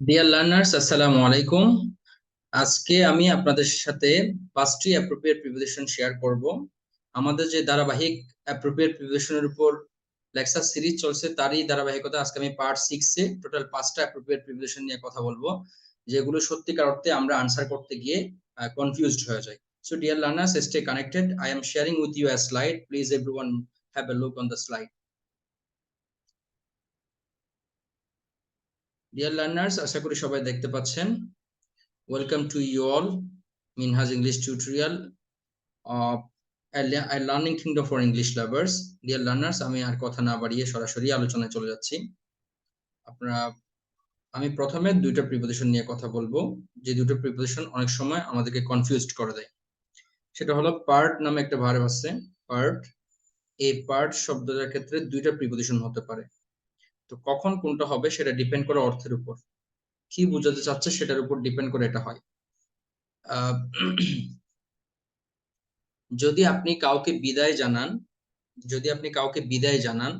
Dear learners, আসসালামু আলাইকুম। আজকে আমি আপনাদের সাথে 5টি অ্যাপ্রোপ্রিয়েট প্রিপোজিশন শেয়ার করব। আমাদের যে ধারাবাহিক অ্যাপ্রোপ্রিয়েট প্রিপোজিশনের উপর লেকচার সিরিজ চলছে, তারই ধারাবাহিকতা আজকে আমি পার্ট 6-এ টোটাল 5টা অ্যাপ্রোপ্রিয়েট প্রিপোজিশন নিয়ে কথা বলবো, যেগুলো সত্যিকার অর্থে আমরা আনসার করতে গিয়ে কনফিউজড হয়ে যাই। So dear learners, stay connected. I am sharing with you a slide. Please everyone have a look on the slide. Dear learners, আশা করি সবাই দেখতে পাচ্ছেন। Welcome to you all, Minhaj English tutorial of a learning kingdom for English lovers. Dear learners, আমি আর কথা না বাড়িয়ে সরাসরি আলোচনায় চলে যাচ্ছি। আপনারা আমি প্রথমে দুইটা প্রিপোজিশন নিয়ে কথা বলবো, যে দুটো প্রিপোজিশন অনেক সময় আমাদেরকে কনফিউজড করে দেয়। সেটা হলো পার্ট নামে একটা ভার্ব আছে, পার্ট। এই পার্ট শব্দটার ক্ষেত্রে দুইটা প্রিপোজিশন হতে পারে। তো কখন কোনটা হবে সেটা ডিপেন্ড করে অর্থের উপর, কি বোঝাতে চাচ্ছে সেটার উপর ডিপেন্ড করে এটা হয়। যদি আপনি কাউকে বিদায় জানান,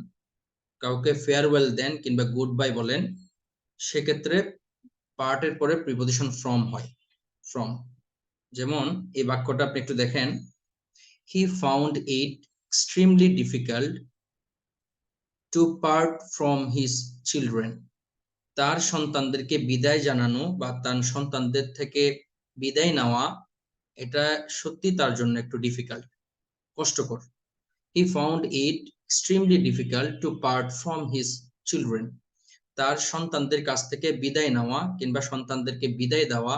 কাউকে ফেয়ারওয়েল দেন কিংবা গুড বাই বলেন, সেক্ষেত্রে পার্টের পরে প্রিপোজিশন ফ্রম হয়, ফ্রম। যেমন এই বাক্যটা আপনি একটু দেখেন, he found it extremely difficult to part from his children. তার সন্তানদেরকে বিদায় জানানো বা তার সন্তানদের থেকে বিদায় নেওয়া, এটা সত্যি তার জন্য একটু ডিফিকাল্ট, কষ্টকর। He found it extremely difficult to part from his children. তার সন্তানদের কাছ থেকে বিদায় নেওয়া কিংবা সন্তানদেরকে বিদায় দেওয়া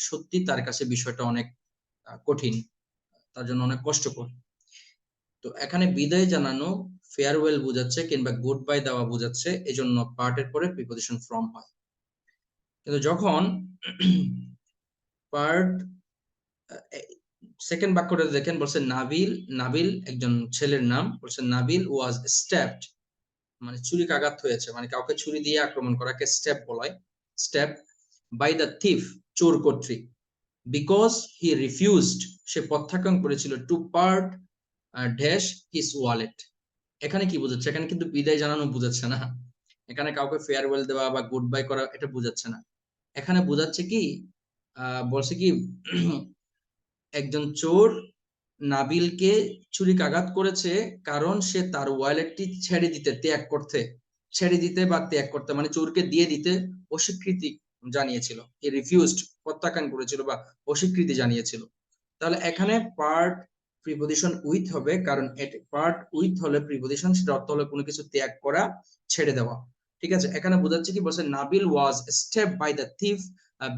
সত্যি তার কাছে বিষয়টা অনেক কঠিন, তার জন্য অনেক কষ্টকর। তো এখানে বিদায় জানানো ফেয়ারওয়েল বোঝাচ্ছে কিংবা গুড বাই দেওয়া বোঝাচ্ছে, এজন্য পার্টের পরে প্রিপোজিশন ফ্রম হয়। কিন্তু যখন পার্ট সেকেন্ড বাক্যটা দেখেন, বলছে নাবিল, নাবিল একজন ছেলের নাম, বলছে নাবিল ওয়াজ স্ট্যাপড, মানে ছুরিকাঘাত হয়েছে, মানে কাউকে ছুরি দিয়ে আক্রমণ করাকে স্টেপ বলায়, স্টেপ বাই দ্য থিফ, চোর কর্তৃক, বিকজ হি রিফিউজড, সে প্রত্যাখ্যান করেছিল, to part dash his wallet. এখানে কি বোঝাচ্ছে? এখানে কিন্তু বিদায় জানানো বোঝাচ্ছে না, এখানে কাউকে ফেয়ারওয়েল দেওয়া বা গুড বাই করা এটা বোঝাচ্ছে না। এখানে বোঝাচ্ছে কি, বলছে কি একজন চোর নাবিলকে ছুরিকাঘাত করেছে, কারণ সে তার ওয়ালেটটি ছেড়ে দিতে বা ত্যাগ করতে, মানে চোরকে দিয়ে দিতে অস্বীকৃতি জানিয়েছিল। হি রিফিউজড, প্রত্যাখ্যান করেছিল বা অস্বীকৃতি জানিয়েছিল। তাহলে এখানে পার্ট প্রিপোজিশন উইথ হবে, কারণ পার্ট উইথ হলে প্রিপোজিশন, সেটা অর্থ হলো কোনো কিছু ত্যাগ করা, ছেড়ে দেওয়া। ঠিক আছে, এখানে বোঝাচ্ছে কি, বলছে Nabil was step by the thief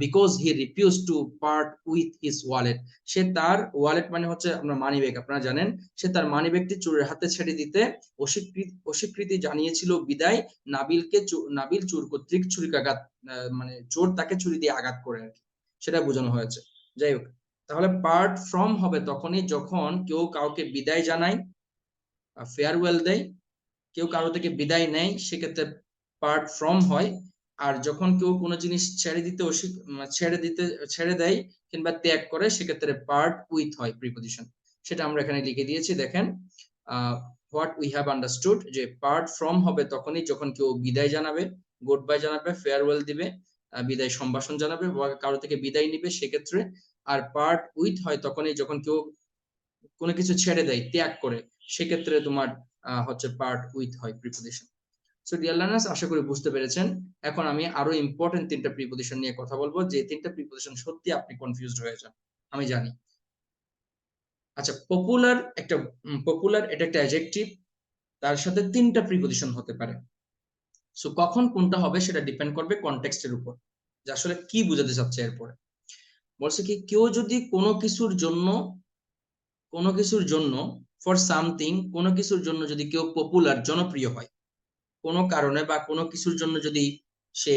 because he refuse to part with his wallet. সে তার ওয়ালেট মানে হচ্ছে আপনার মানি ব্যাগ, আপনারা জানেন, সে তার মানি ব্যাগটি চোরের হাতে ছেড়ে দিতে অস্বীকৃতি জানিয়েছিল বিদায় নাবিল চোর কর্তৃক ছুরিকাঘাত, মানে চোর তাকে ছুরি দিয়ে আঘাত করে আর কি, সেটা বোঝানো হয়েছে। যাই হোক, তাহলে পার্ট ফ্রম হবে তখনই যখন কেউ কাউকে বিদায় জানায়, ফেয়ারওয়েল দেয়, কেউ কারো থেকে বিদায় নেয়, সেক্ষেত্রে পার্ট ফ্রম হয়। আর যখন কেউ কোনো জিনিস ছেড়ে দেয় কিংবা ত্যাগ করে, সেক্ষেত্রে পার্ট উইথ হয় প্রিপোজিশন। সেটা আমরা এখানে লিখে দিয়েছি, দেখেন হোয়াট উই হ্যাভ আন্ডারস্টুড, যে পার্ট ফ্রম হবে তখনই যখন কেউ বিদায় জানাবে, গুড বাই জানাবে, ফেয়ারওয়েল দিবে, বিদায় সম্ভাষণ জানাবে বা কারো থেকে বিদায় নিবে সেক্ষেত্রে। আর পার্ট উইথ হয় তখনই যখন কেউ কোনো কিছু ছেড়ে দেয়, ত্যাগ করে, সেক্ষেত্রে তোমার হচ্ছে পার্ট উইথ হয় প্রিপোজিশন। সো ডিয়ার লার্নার্স, আশা করি বুঝতে পেরেছেন। এখন আমি আরো ইম্পর্টেন্ট তিনটা প্রিপোজিশন নিয়ে কথা বলবো, যে তিনটা প্রিপোজিশন সত্যি আপনি কনফিউজড হয়ে যান, আমি জানি। আচ্ছা, পপুলার এটা একটা অ্যাডজেক্টিভ, তার সাথে তিনটা প্রিপোজিশন হতে পারে। সো কখন কোনটা হবে সেটা ডিপেন্ড করবে কনটেক্সটের উপর, যে আসলে কি বোঝাতে চাচ্ছে। এরপরে বলছে কি, কেউ যদি কোনো কিছুর জন্য ফর সামথিং, কোনো কিছুর জন্য যদি কেউ পপুলার, জনপ্রিয় হয়, কোনো কারণে বা কোনো কিছুর জন্য যদি সে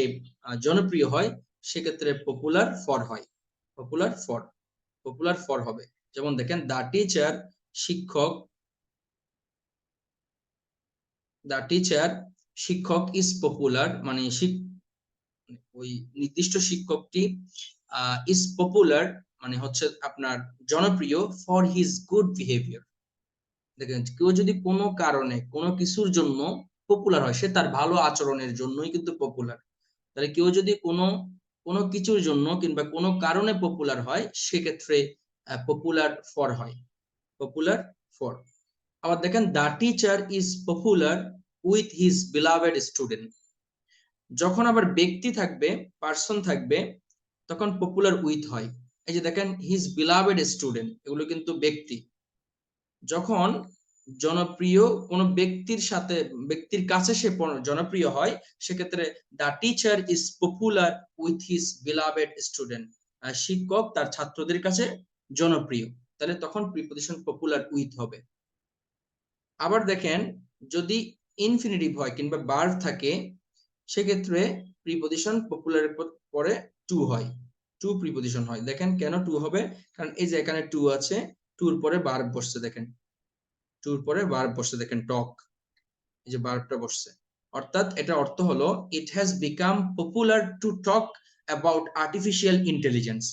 জনপ্রিয় হয়, সেক্ষেত্রে পপুলার ফর হবে। যেমন দেখেন, দা টিচার শিক্ষক ইজ পপুলার, মানে ওই নির্দিষ্ট শিক্ষকটি ইজ পপুলার, মানে হচ্ছে আপনার জনপ্রিয়, ফর হিজ গুড বিহেভিয়ার। দেখেন, কেউ যদি কোনো কারণে কোনো কিছুর জন্য পপুলার হয়, সে তার ভালো আচরণের জন্যই কিন্তু পপুলার। তাহলে কেউ যদি কোনো কিছুর জন্য কিংবা কোনো কারণে পপুলার হয় সেক্ষেত্রে পপুলার ফর হয়, পপুলার ফর। আবার দেখেন the teacher is popular with his beloved student. যখন আবার ব্যক্তি থাকবে, পার্সন থাকবে, তখন পপুলার উইথ হয়। এই যে দেখেন হিজ বিলাভেড স্টুডেন্ট, এগুলো কিন্তু ব্যক্তি। যখন জনপ্রিয় কোন ব্যক্তির সাথে, ব্যক্তির কাছে সে জনপ্রিয় হয়, সেক্ষেত্রে the teacher is popular with his beloved student, শিক্ষক তার ছাত্রদের কাছে জনপ্রিয়, তাহলে তখন প্রিপজিশন পপুলার উইথ হবে। আবার দেখেন যদি ইনফিনিটিভ হয় কিংবা ভার্ব থাকে, সেক্ষেত্রে প্রিপজিশন পপুলারের পরে টু হয়, টু প্রিপজিশন হয়। দেখেন কেন টু হবে, কারণ এই যে এখানে টু আছে, টুর পরে ভার্ব বসছে, দেখেন টুর পরে ভার্ব বসছে, দেখেন টক, এই যে ভার্বটা বসছে। অর্থাৎ এটা অর্থ হলো it has become popular to talk about artificial intelligence.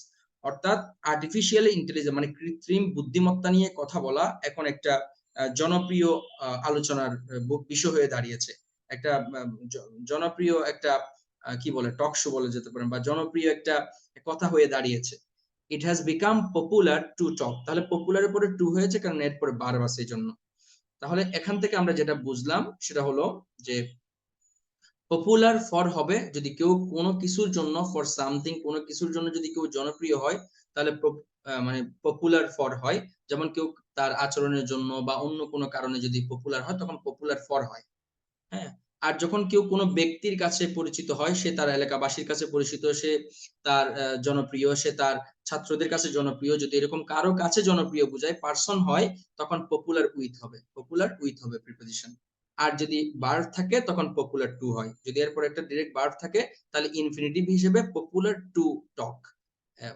অর্থাৎ আর্টিফিশিয়াল ইন্টেলিজেন্স মানে কৃত্রিম বুদ্ধিমত্তা নিয়ে কথা বলা এখন একটা জনপ্রিয় আলোচনার বিষয় হয়ে দাঁড়িয়েছে। একটা জনপ্রিয় একটা কি বলে টক শো বলে যেতে পারেন, বা জনপ্রিয় একটা কথা হয়ে দাঁড়িয়েছে। It has become popular to talk, তাহলে পপুলারের পরে টু হয়েছে কারণ এরপরে ভার্ব আছে এই জন্য। তাহলে এখান থেকে আমরা যেটা বুঝলাম সেটা হলো যে পপুলার ফর হবে যদি কেউ কোনো কিছুর জন্য, ফর সামথিং কোনো কিছুর জন্য যদি কেউ জনপ্রিয় হয়, তাহলে মানে পপুলার ফর হয়। যেমন কেউ তার আচরণের জন্য বা অন্য কোনো কারণে যদি পপুলার হয়, তখন পপুলার ফর হয়। হ্যাঁ, আর যখন কেউ কোনো ব্যক্তির কাছে পরিচিত হয়, সে তার এলাকাবাসীর কাছে পরিচিত, সে তার জনপ্রিয়, সে তার ছাত্রদের কাছে জনপ্রিয়, যদি এরকম কারো কাছে জনপ্রিয় বোঝায়, পার্সন হয়, তখন পপুলার উইথ হবে, পপুলার উইথ হবে প্রিপজিশন। আর যদি ভার্ব থাকে তখন পপুলার টু হয়। যদি এরপর একটা ডাইরেক্ট ভার্ব থাকে, তাহলে ইনফিনিটিভ হিসেবে পপুলার টু টক,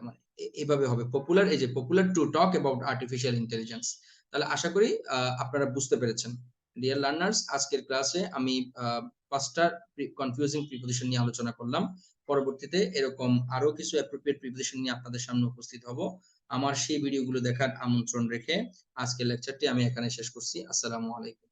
মানে এভাবে হবে পপুলার, এই যে popular to talk about artificial intelligence. তাহলে আশা করি আপনারা বুঝতে পেরেছেন। ডিয়ার লার্নার্স, আজকের ক্লাসে আমি পাঁচটা কনফিউজিং প্রিপজিশন নিয়ে আলোচনা করলাম। পরবর্তীতে এরকম আরো কিছু অ্যাপ্রোপ্রিয়েট প্রিপজিশন নিয়ে আপনাদের সামনে উপস্থিত হব। আমার সেই ভিডিওগুলো দেখার আমন্ত্রণ রেখে আজকের লেকচারটি আমি এখানে শেষ করছি। আসসালামু আলাইকুম।